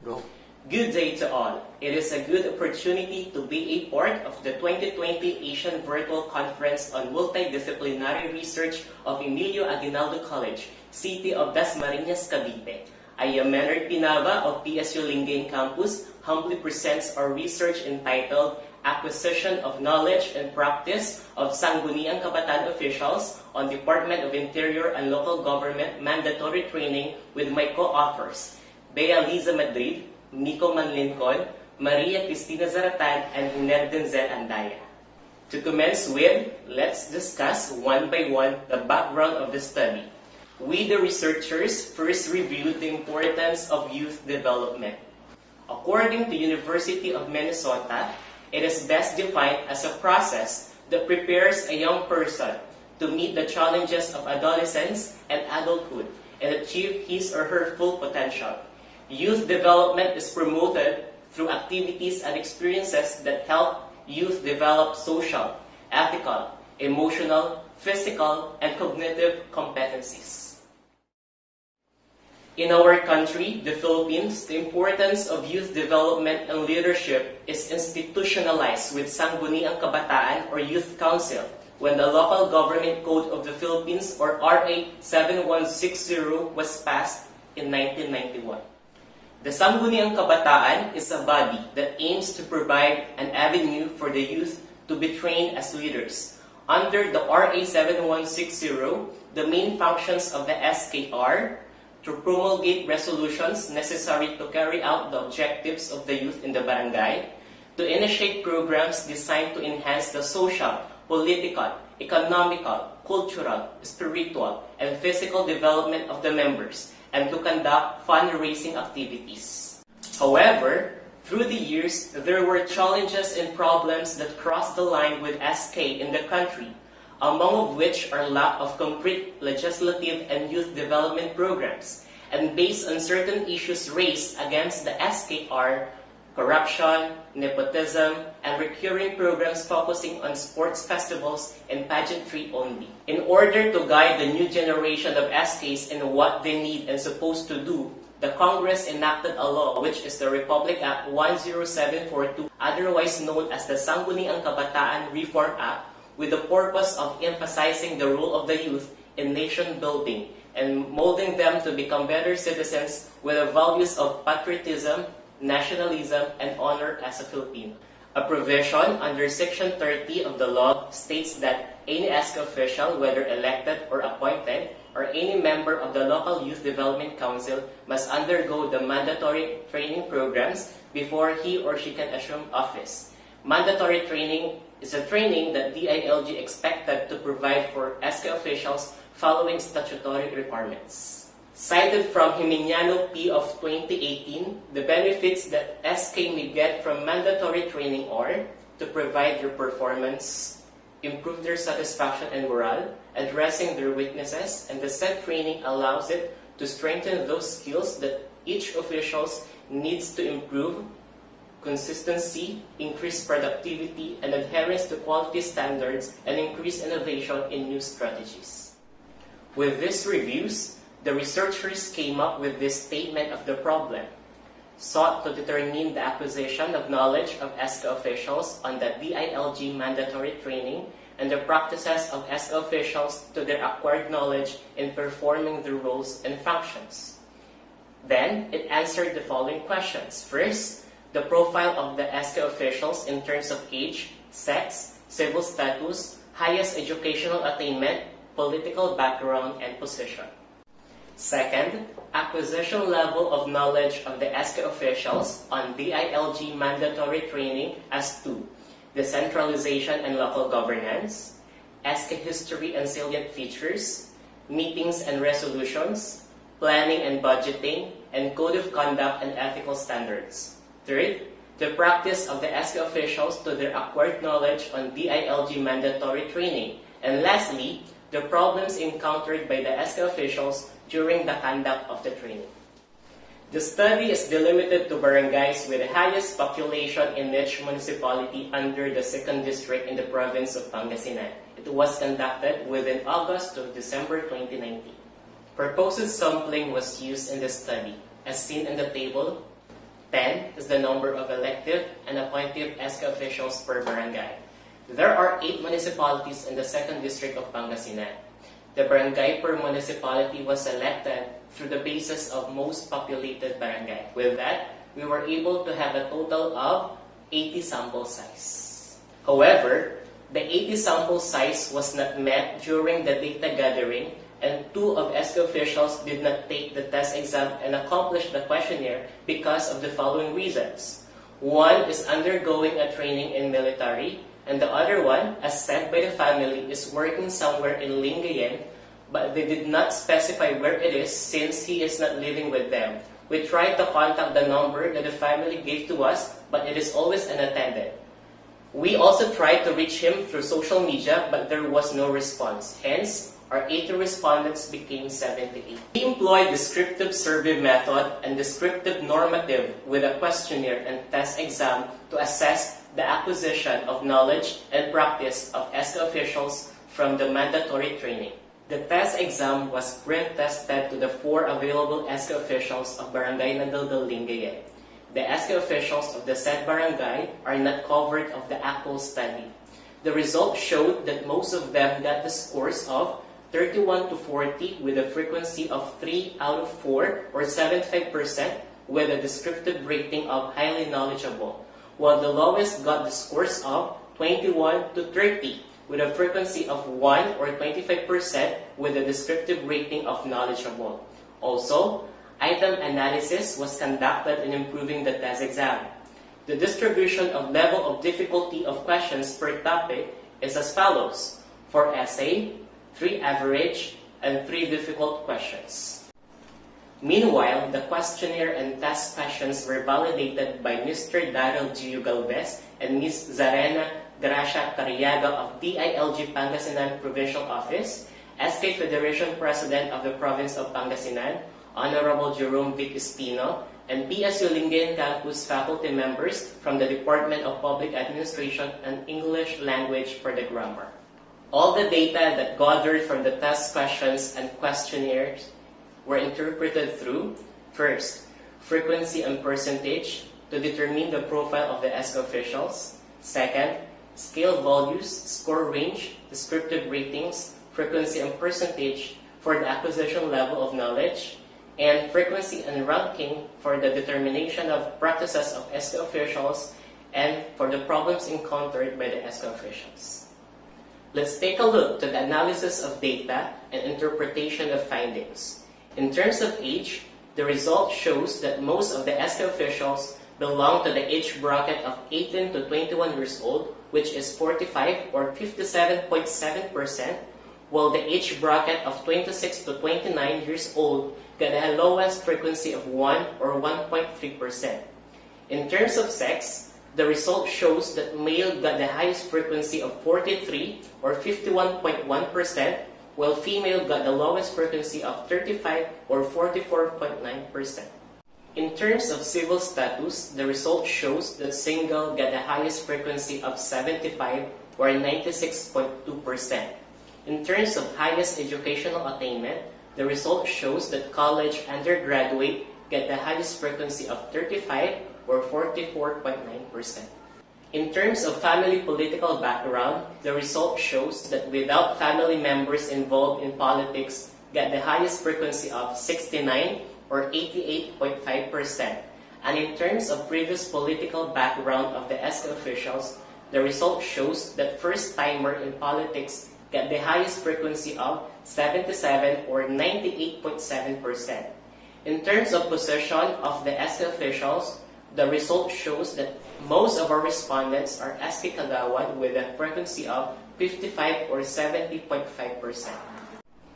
Go. Good day to all. It is a good opportunity to be a part of the 2020 Asian Virtual Conference on Multidisciplinary Research of Emilio Aguinaldo College, City of Dasmariñas, Cavite. I am Menard Pinava of PSU Lingayen Campus, humbly presents our research entitled Acquisition of Knowledge and Practice of Sangguniang Kabataan Officials on Department of Interior and Local Government Mandatory Training with my co-authors, Bea Liza Madrid, Nico Manlincon, Maria Cristina Zaratan, and Hiner Denzel Andaya. To commence with, let's discuss one by one the background of the study. We, the researchers, first reviewed the importance of youth development. According to University of Minnesota, it is best defined as a process that prepares a young person to meet the challenges of adolescence and adulthood and achieve his or her full potential. Youth development is promoted through activities and experiences that help youth develop social, ethical, emotional, physical, and cognitive competencies. In our country, the Philippines, the importance of youth development and leadership is institutionalized with Sangguniang Kabataan or Youth Council when the Local Government Code of the Philippines or RA 7160 was passed in 1991. The Sangguniang Kabataan is a body that aims to provide an avenue for the youth to be trained as leaders. Under the RA 7160, the main functions of the SK are to promulgate resolutions necessary to carry out the objectives of the youth in the barangay, to initiate programs designed to enhance the social, political, economical, cultural, spiritual, and physical development of the members, and to conduct fundraising activities. However, through the years, there were challenges and problems that crossed the line with SK in the country, among of which are lack of concrete legislative and youth development programs, and based on certain issues raised against the SKR, corruption, nepotism, and recurring programs focusing on sports festivals and pageantry only. In order to guide the new generation of SKs in what they need and supposed to do, the Congress enacted a law which is the Republic Act 10742, otherwise known as the Sangguniang Kabataan Reform Act, with the purpose of emphasizing the role of the youth in nation building and molding them to become better citizens with the values of patriotism, nationalism, and honor as a Filipino. A provision under Section 30 of the law states that any SK official, whether elected or appointed, or any member of the local youth development council must undergo the mandatory training programs before he or she can assume office. Mandatory training is a training that DILG expected to provide for SK officials following statutory requirements. Cited from Jimeniano P. of 2018, the benefits that SK may get from mandatory training are to provide their performance, improve their satisfaction and morale, addressing their weaknesses, and the said training allows it to strengthen those skills that each official needs to improve consistency, increase productivity, and adherence to quality standards, and increase innovation in new strategies. With these reviews, the researchers came up with this statement of the problem, sought to determine the acquisition of knowledge of SK officials on the DILG mandatory training and the practices of SK officials to their acquired knowledge in performing their roles and functions. Then, it answered the following questions. First, the profile of the SK officials in terms of age, sex, civil status, highest educational attainment, political background, and position. Second, acquisition level of knowledge of the SK officials on DILG mandatory training as to decentralization and local governance, SK history and salient features, meetings and resolutions, planning and budgeting, and code of conduct and ethical standards. Third, the practice of the SK officials to their acquired knowledge on DILG mandatory training. And lastly, the problems encountered by the SK officials during the conduct of the training. The study is delimited to barangays with the highest population in each municipality under the 2nd District in the province of Pangasinan. It was conducted within August to December 2019. Purposive sampling was used in the study, as seen in the table. 10 is the number of elective and appointive ESCA officials per barangay. There are 8 municipalities in the 2nd District of Pangasinan. The barangay per municipality was selected through the basis of most populated barangay. With that, we were able to have a total of 80 sample size. However, the 80 sample size was not met during the data gathering, and 2 of ESCA officials did not take the test exam and accomplish the questionnaire because of the following reasons. One is undergoing a training in military, and the other one, as said by the family, is working somewhere in Lingayen, but they did not specify where it is since he is not living with them. We tried to contact the number that the family gave to us, but it is always unattended. We also tried to reach him through social media, but there was no response. Hence, our 80 respondents became 78. We employed descriptive survey method and descriptive normative with a questionnaire and test exam to assess the acquisition of knowledge and practice of ESCA officials from the mandatory training. The test exam was pre-tested to the 4 available ESCA officials of Barangay Nandaldal, Lingayen. The ESCA officials of the said barangay are not covered of the actual study. The results showed that most of them got the scores of 31 to 40 with a frequency of 3 out of 4 or 75% with a descriptive rating of highly knowledgeable, while the lowest got the scores of 21 to 30 with a frequency of 1 or 25% with a descriptive rating of knowledgeable. Also, item analysis was conducted in improving the test exam. The distribution of level of difficulty of questions per topic is as follows. For essay, 3 average, and 3 difficult questions. Meanwhile, the questionnaire and test questions were validated by Mr. Daryl G. Galvez and Ms. Zarena Gracia Cariaga of DILG Pangasinan Provincial Office, SK Federation President of the Province of Pangasinan, Honorable Jerome Vic Espino, and PSU Lingayen Campus faculty members from the Department of Public Administration and English Language for the Grammar. All the data that gathered from the test questions and questionnaires were interpreted through, first, frequency and percentage to determine the profile of the ESCA officials. Second, scale values, score range, descriptive ratings, frequency and percentage for the acquisition level of knowledge, and frequency and ranking for the determination of practices of ESCA officials and for the problems encountered by the ESCA officials. Let's take a look to the analysis of data and interpretation of findings. In terms of age, the result shows that most of the ESCA officials belong to the age bracket of 18 to 21 years old, which is 45 or 57.7%, while the age bracket of 26 to 29 years old got the lowest frequency of 1 or 1.3%. In terms of sex, the result shows that male got the highest frequency of 43 or 51.1%, while female got the lowest frequency of 35 or 44.9%. In terms of civil status, the result shows that single got the highest frequency of 75 or 96.2%. In terms of highest educational attainment, the result shows that college undergraduate get the highest frequency of 35 or 44.9%. In terms of family political background, the result shows that without family members involved in politics get the highest frequency of 69 or 88.5%. And in terms of previous political background of the ESCA officials, the result shows that first-timer in politics get the highest frequency of 77 or 98.7%. In terms of position of the ESCA officials, the result shows that most of our respondents are SK Kagawad with a frequency of 55 or 70.5%.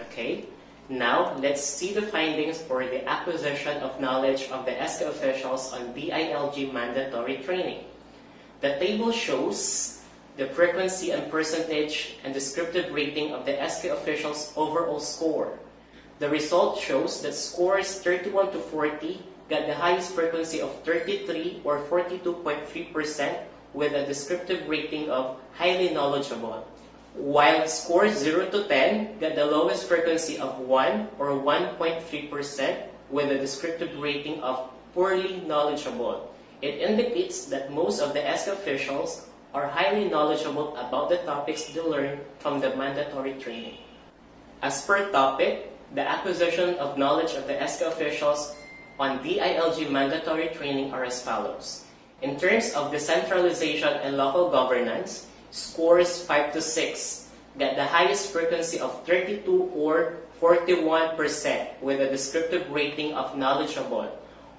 Okay, now let's see the findings for the acquisition of knowledge of the ESCA officials on DILG mandatory training. The table shows the frequency and percentage and descriptive rating of the ESCA officials' overall score. The result shows that scores 31 to 40 got the highest frequency of 33 or 42.3% with a descriptive rating of highly knowledgeable, while scores 0 to 10 got the lowest frequency of 1 or 1.3% with a descriptive rating of poorly knowledgeable. It indicates that most of the SK officials are highly knowledgeable about the topics they learn from the mandatory training. As per topic, the acquisition of knowledge of the SK officials on DILG mandatory training are as follows. In terms of decentralization and local governance, scores 5 to 6 get the highest frequency of 32 or 41% with a descriptive rating of knowledgeable,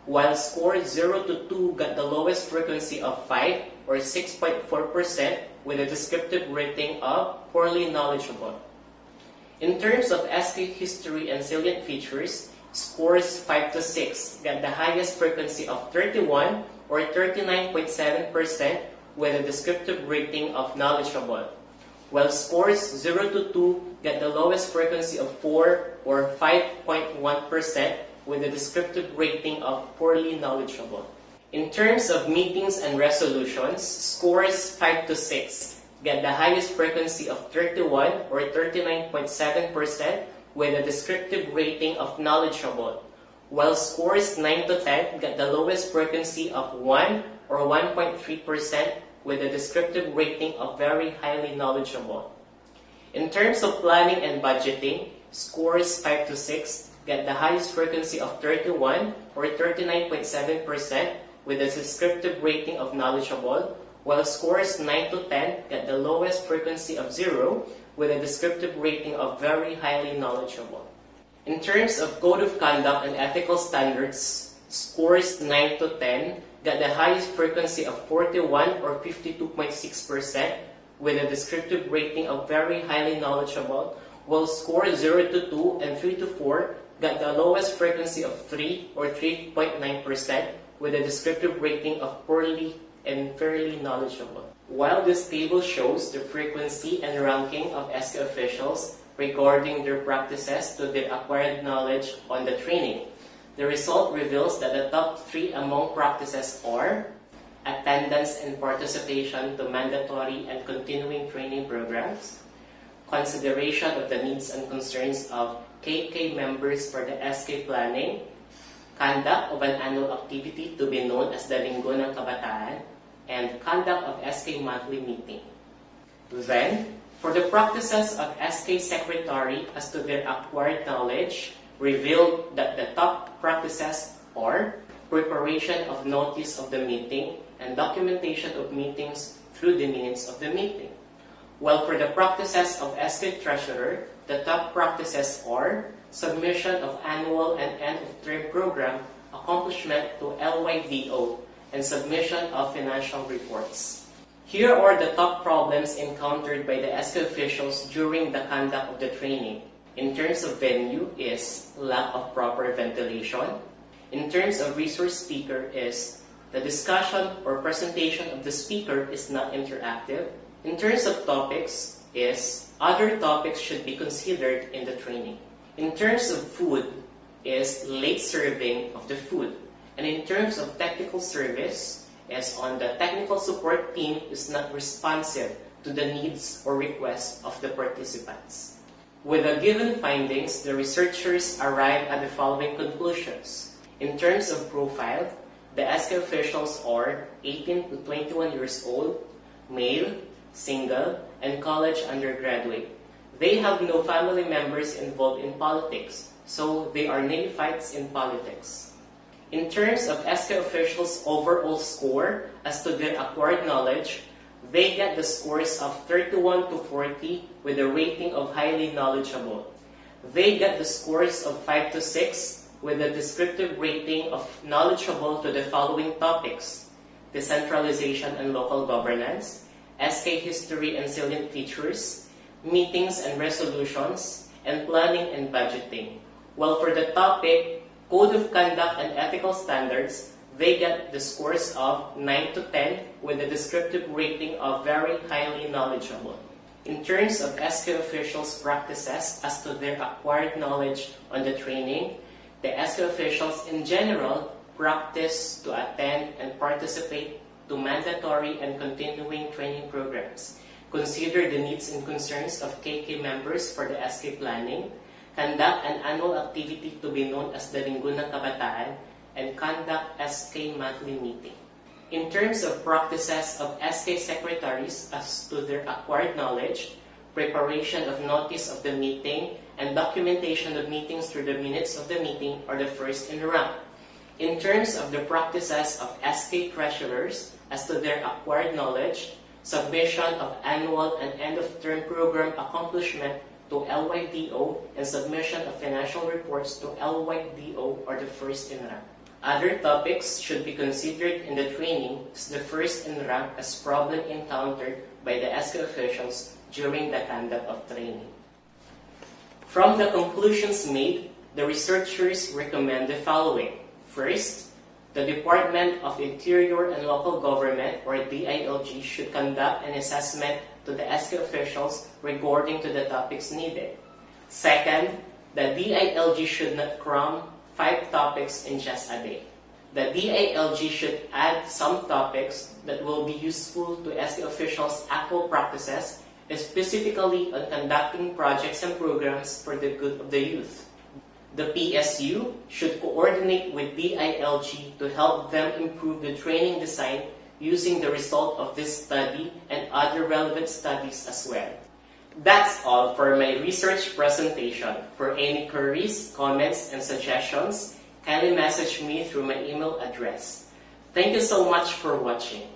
while scores 0 to 2 got the lowest frequency of 5 or 6.4% with a descriptive rating of poorly knowledgeable. In terms of SK history and salient features, scores 5 to 6 got the highest frequency of 31 or 39.7% with a descriptive rating of knowledgeable, while scores 0 to 2 get the lowest frequency of 4 or 5.1% with a descriptive rating of poorly knowledgeable. In terms of meetings and resolutions, scores 5 to 6 get the highest frequency of 31 or 39.7% with a descriptive rating of knowledgeable, while scores 9 to 10 get the lowest frequency of 1 or 1.3% with a descriptive rating of very highly knowledgeable. In terms of planning and budgeting, scores 5 to 6 get the highest frequency of 31 or 39.7% with a descriptive rating of knowledgeable, while scores 9 to 10 get the lowest frequency of 0 with a descriptive rating of very highly knowledgeable. In terms of code of conduct and ethical standards, scores 9 to 10 got the highest frequency of 41 or 52.6% with a descriptive rating of very highly knowledgeable, while scores 0 to 2 and 3 to 4 got the lowest frequency of 3 or 3.9% with a descriptive rating of poorly and fairly knowledgeable. While this table shows the frequency and ranking of SK officials regarding their practices to their acquired knowledge on the training, the result reveals that the top 3 among practices are attendance and participation to mandatory and continuing training programs, consideration of the needs and concerns of KK members for the SK planning, conduct of an annual activity to be known as the Sangguniang Kabataan, and conduct of SK monthly meeting. Then, for the practices of SK secretary as to their acquired knowledge, revealed that the top practices are preparation of notice of the meeting and documentation of meetings through the minutes of the meeting. While for the practices of SK treasurer, the top practices are submission of annual and end-of-term program accomplishment to LYDO and submission of financial reports. Here are the top problems encountered by the SK officials during the conduct of the training. In terms of venue is lack of proper ventilation. In terms of resource speaker is the discussion or presentation of the speaker is not interactive. In terms of topics is other topics should be considered in the training. In terms of food is late serving of the food. And in terms of technical service is on the technical support team is not responsive to the needs or requests of the participants. With the given findings, the researchers arrived at the following conclusions. In terms of profile, the SK officials are 18 to 21 years old, male, single, and college undergraduate. They have no family members involved in politics, so they are neophytes in politics. In terms of SK officials' overall score as to their acquired knowledge, they get the scores of 31 to 40 with a rating of highly knowledgeable. They get the scores of 5 to 6 with a descriptive rating of knowledgeable to the following topics: decentralization and local governance, SK history and salient features, meetings and resolutions, and planning and budgeting. While for the topic Code of Conduct and Ethical Standards, they get the scores of 9 to 10 with a descriptive rating of very highly knowledgeable. In terms of SK officials' practices as to their acquired knowledge on the training, the SK officials in general practice to attend and participate to mandatory and continuing training programs, consider the needs and concerns of KK members for the SK planning, conduct an annual activity to be known as the Sangguniang Kabataan, and conduct SK monthly meeting. In terms of practices of SK secretaries as to their acquired knowledge, preparation of notice of the meeting, and documentation of meetings through the minutes of the meeting are the first in rank. In terms of the practices of SK treasurers as to their acquired knowledge, submission of annual and end-of-term program accomplishment to LYDO and submission of financial reports to LYDO are the first in rank. Other topics should be considered in the training as the first in rank as problem encountered by the SK officials during the conduct of training. From the conclusions made, the researchers recommend the following. First, the Department of Interior and Local Government, or DILG, should conduct an assessment to the SK officials regarding to the topics needed. Second, the DILG should not cram 5 topics in just a day. The DILG should add some topics that will be useful to SK officials' actual practices, specifically on conducting projects and programs for the good of the youth. The PSU should coordinate with DILG to help them improve the training design using the result of this study and other relevant studies as well. That's all for my research presentation. For any queries, comments, and suggestions, kindly message me through my email address. Thank you so much for watching.